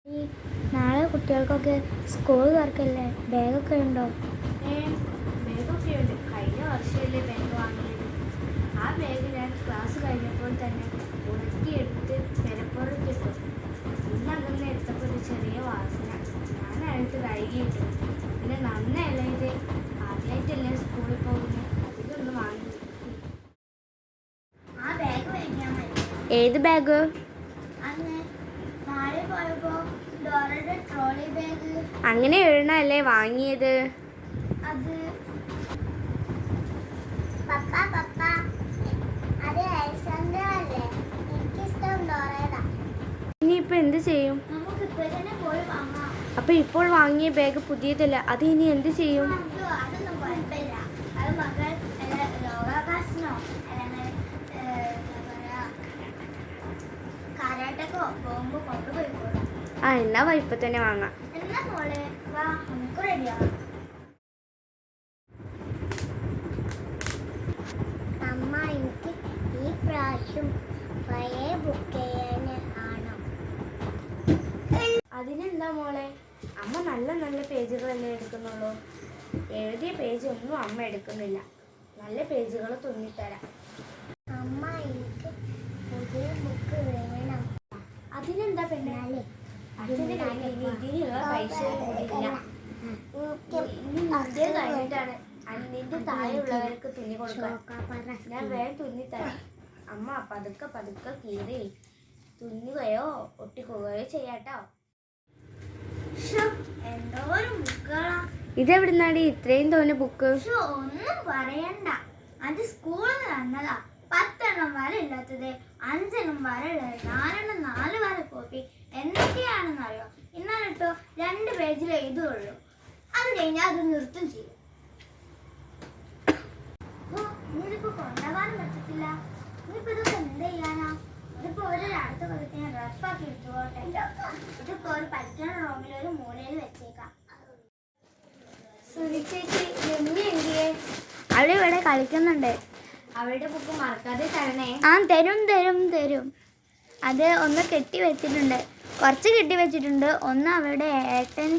ഈ നാളെ കുട്ടികൾക്കൊക്കെ സ്കൂൾ തുറക്കല്ലേ, ബാഗൊക്കെ ഉണ്ടോ? ബാഗൊക്കെ ഉണ്ട്. കഴിഞ്ഞ വർഷമല്ലേ ബാഗ് വാങ്ങിയത്. ആ ബാഗ് ഞാൻ ക്ലാസ് കഴിഞ്ഞപ്പോൾ തന്നെ ഉണക്കിയെടുത്ത് പെരപ്പുറത്തിട്ടു. ഇന്ന് അതൊന്ന് എടുത്തപ്പോൾ ഒരു ചെറിയ വാസന. ഞാനടുത്ത് കഴുകിയിട്ടു. പിന്നെ നന്നയിളയത് ആദ്യമായിട്ടല്ലേ സ്കൂളിൽ പോകുന്നത്, അതിലൊന്ന് വാങ്ങി. ആ ബാഗ് വാങ്ങിയാൽ മതി. ഏത് ബാഗ്? അന്ന് നാളെ പോയപ്പോൾ ഡോറയുടെ ട്രോളി ബാഗ്. അങ്ങനെ എഴുന്നല്ലേ വാങ്ങിയത്? അത് പപ്പ അത് അലക്സാണ്ടർ അല്ലേ? എനിക്കിഷ്ടം ഡോറയുടെ. ഇനിയിപ്പോൾ എന്ത് ചെയ്യും? നമുക്ക് ഇപ്പോൾ തന്നെ പോയി വാങ്ങാം. അപ്പോൾ ഇപ്പോൾ വാങ്ങിയ ബാഗ് പുതിയതല്ല, അത് ഇനി എന്ത് ചെയ്യും? അതൊന്നും കുഴപ്പമില്ല. അത് മകൾ യോഗാഭ്യാസനോ അല്ലെങ്കിൽ കരാട്ടക്കോ പോകുമ്പോൾ കൊണ്ടുപോയിക്കോളാം. എന്നാ വാ, ഇപ്പം തന്നെ വാങ്ങാം. എന്നാ മോളെ വാ, നമുക്ക് റെഡിയാവാം. അമ്മ, എനിക്ക് ഈ പ്രാവശ്യം പഴയ ബുക്ക് ആണ്. അതിനെന്താ മോളെ, അമ്മ നല്ല നല്ല പേജുകളല്ലേ എടുക്കുന്നുള്ളൂ. എഴുതിയ പേജ് ഒന്നും അമ്മ എടുക്കുന്നില്ല. നല്ല പേജുകൾ തുന്നിത്തരാം. അമ്മ, എനിക്ക് പുതിയ ബുക്ക് വേണം. അതിനെന്താ പെണ്ണാലേ, ഇതിനുള്ള പൈസ കൂടിയില്ല. നിന്റെ കഴിഞ്ഞിട്ടാണ് നിന്റെ താഴെയുള്ളവർക്ക് തുന്നി കൊടുക്കാൻ. ഞാൻ വേഗം തുന്നിത്തരാം. അമ്മ പതുക്കെ പതുക്കെ കീറി തുന്നുകയോ ഒട്ടിക്കുകയോ ചെയ്യാട്ടോ. എന്തോരം ബുക്കുകളാ! ഇതെവിടുന്നാടി ഇത്രയും തോന്നെ ബുക്ക്? ഒന്നും പറയണ്ട, അത് സ്കൂളിൽ തന്നതാ. 10 വരെ ഇല്ലാത്തത് 5 വരെ ഉള്ളത്, 4 വരെ കോപ്പി. എന്തൊക്കെയാണെന്നറിയോ? ഇന്നാലിട്ടോ 2 പേജിൽ എഴുതുള്ളൂ. അത് കഴിഞ്ഞാൽ അത് നിർത്തും ചെയ്യും. ഇതിപ്പോ കൊണ്ടുപോകാനും പറ്റത്തില്ല. ഇതിപ്പോ ഇതൊക്കെ എന്ത് ചെയ്യാനാ? ഇതിപ്പോ ഒരു അടുത്ത കൊല്ലത്തിന് റഫാക്കി എടുത്തുപോട്ടെ. ഇതിപ്പോ ഒരു പഠിക്കുന്ന റൂമിൽ ഒരു മൂലയിൽ വെച്ചേക്കാം. സുനി ചേച്ചി, രമ്യ എന്തിയെ? അവിടെ ഇവിടെ കളിക്കുന്നുണ്ട്. അവളുടെ ബുക്ക് മറക്കാതെ തരണേ. ആ, തരും. അത് ഒന്ന് കെട്ടി വെച്ചിട്ടുണ്ട്, കുറച്ച് കെട്ടി വെച്ചിട്ടുണ്ട്. ഒന്ന് അവളുടെ ഏട്ടൻ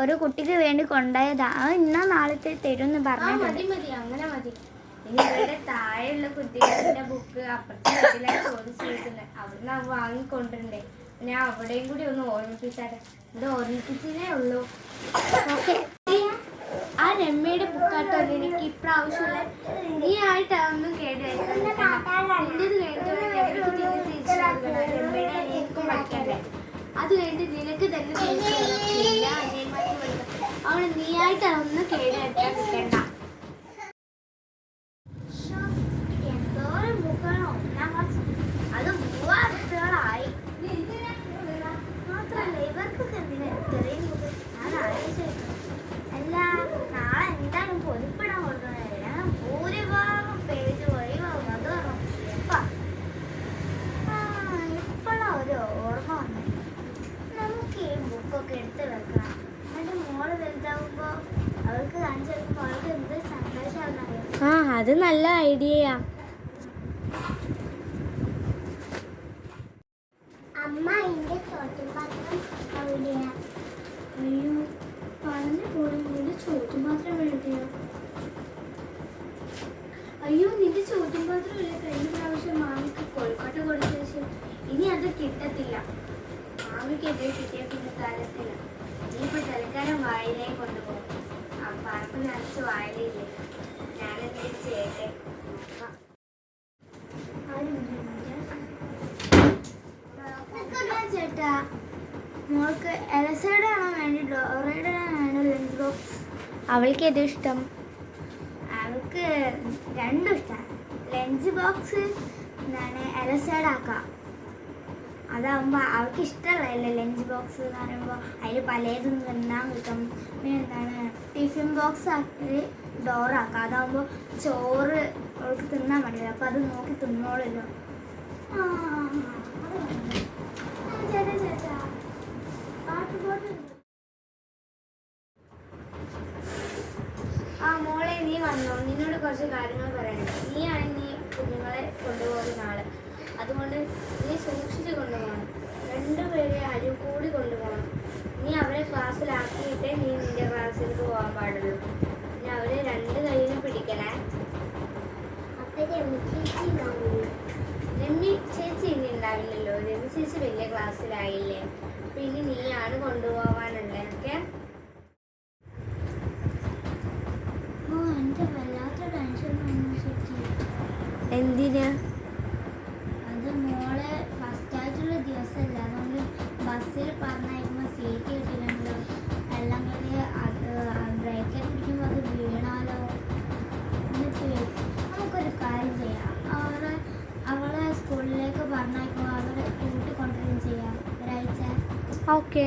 ഒരു കുട്ടിക്ക് വേണ്ടി കൊണ്ടുപോയതാ. അത് ഇന്നാ നാളത്തെ തരും എന്ന് പറഞ്ഞിട്ടുണ്ട്. മതി, അങ്ങനെ മതി. ഇനി ഇവരുടെ താഴെയുള്ള കുട്ടികളുടെ ബുക്ക് അപ്പുറത്തെ വീട്ടിലാണ് ചോദിച്ചിരിക്കുന്നത്. അവിടുന്ന് അവ വാങ്ങിക്കൊണ്ടിരുന്നേ. ഞാൻ അവിടെയും കൂടി ഒന്ന് ഓർമ്മിപ്പിച്ചാട്ടെ. ഇത് ഓർമ്മിപ്പിച്ചതേ ഉള്ളൂ. ഓക്കെ. ആ രമ്യയുടെ ബുക്കാട്ടോ എനിക്ക് ഇപ്രാവശ്യമുള്ള. നീ ആയിട്ടൊന്നും കേടുവരുന്നത്. നിന്റേത് കഴിഞ്ഞിട്ട് രമ്യക്ക് തിരിച്ചു കൊടുക്കണം. രമ്യയുടെ അനിയനക്കും പഠിക്കണ്ടേ. അത് കഴിഞ്ഞിട്ട് നിനക്ക് തന്നെ തിരിച്ചു അനിയന്മാർക്ക് പഠിക്കാം. അവിടെ നീ ആയിട്ടൊന്നും കേടുവരുത്താൻ നിൽക്കണ്ട. എന്തോരം ബുക്കാണ്! 1-ാം ക്ലാസ്. അത് 3 ബുക്കുകളായി. മാത്രല്ല ഇവർക്കൊക്കെ എന്തിനാ ഇത്രയും ബുക്ക്? ഞാൻ ആലോചിച്ചു. അല്ല, നാളെ എന്തായാലും പൊതുപ്പിടാൻ കൊടുക്കണേ. ഭൂരിഭാഗം പേജ് ഒഴിവാകും. അത് പറഞ്ഞു ഇപ്പോഴാ ഒരു ഓർമ്മ വന്നേ. നമുക്ക് ഈ ബുക്കൊക്കെ എടുത്ത് വെക്കണം. എന്നിട്ട് മോള് വലുതാവുമ്പോ അവൾക്ക് കാണിച്ചു കൊടുക്കുമ്പോൾ അവൾക്ക് എന്ത് സന്തോഷമാണെന്നറിയാം. അത് നല്ല ഐഡിയയാ. അമ്മ, എന്റെ ചോറ്റുപാത്രം എവിടെയാ? അയ്യോ, പറഞ്ഞു പോലും നിന്റെ ചോറ്റുപാത്രം എഴുതിയോ? അയ്യോ, നിന്റെ ചോറ്റുപാത്രം ഇല്ല. കഴിഞ്ഞ പ്രാവശ്യം മാമിക്ക് കോഴിക്കോട്ട് കൊടുത്ത ശേഷം ഇനി അത് കിട്ടത്തില്ല. മാമിക്ക് എതിരെ കിട്ടിയ പിന്നെ തരത്തില്ല. ഇനിയിപ്പോൾ തൽക്കാലം വായിലേ കൊണ്ടുപോകും. ആ പറമ്പ് നിറച്ച് വായിലയില്ലേ. ഞാനെന്തെങ്കിലും ചെയ്യട്ടെ. ചേട്ടാ, മോൾക്ക് എലസയുടെ ആണോ വേണ്ടി ഡോറയുടെ ആണോ ലഞ്ച് ബോക്സ്? അവൾക്ക് ഏത് ഇഷ്ടം? അവൾക്ക് രണ്ടും ഇഷ്ടമാണ്. ലഞ്ച് ബോക്സ് എന്താണ് എലസയുടെ ആക്കാം. അതാകുമ്പോൾ അവൾക്ക് ഇഷ്ടമുള്ളതല്ലേ ലഞ്ച് ബോക്സ് എന്ന് പറയുമ്പോൾ. അതിൽ പലതും തിന്നാൻ കിട്ടും. പിന്നെ എന്താണ് ടിഫിൻ ബോക്സ് ആക്കി ഡോറാക്കാം. അതാകുമ്പോൾ ചോറ് അവൾക്ക് തിന്നാൻ മതിയല്ലോ. അപ്പോൾ അത് നോക്കി തിന്നോളല്ലോ. ചേട്ടാ പാട്ട് പോട്ട്. മോളെ, നീ വന്നോ? നിന്നോട് കുറച്ച് കാര്യങ്ങൾ പറയാനുണ്ട്. നീയാണ് നീ കുഞ്ഞുങ്ങളെ കൊണ്ടുപോകുന്ന ആള്. അതുകൊണ്ട് നീ സൂക്ഷിച്ച് കൊണ്ടുപോകണം. 2 പേരെ അരി കൂടി കൊണ്ടുപോകണം. ഉണ്ടാവില്ലല്ലോ, രവി ചേച്ചി വലിയ ക്ലാസ്സിലായില്ലേ, പിന്നെ നീയാണ് കൊണ്ടുപോവാനുള്ളത്. ഓക്കെ? എനിക്ക് വല്ലാത്ത ടെൻഷൻ എന്തിനാ? അത് മോളെ ഫസ്റ്റ് ആയിട്ടുള്ള ദിവസമല്ല, അതുകൊണ്ട് ബസ്സിൽ പറഞ്ഞയക്കുമ്പോൾ സീറ്റ് കിട്ടില്ലല്ലോ, എല്ലാം കൂടി അത് ബ്രേക്കറ്റ് പിടിക്കുമ്പോൾ അത് വീണാലോ. എന്നിട്ട് നമുക്കൊരു കാര്യം ചെയ്യാം, അവളെ സ്കൂളിലേക്ക് പറഞ്ഞയക്കുമ്പോൾ അവരെ കൂട്ടിക്കൊണ്ടുവരും ചെയ്യാം ഒരാഴ്ച. ഓക്കെ.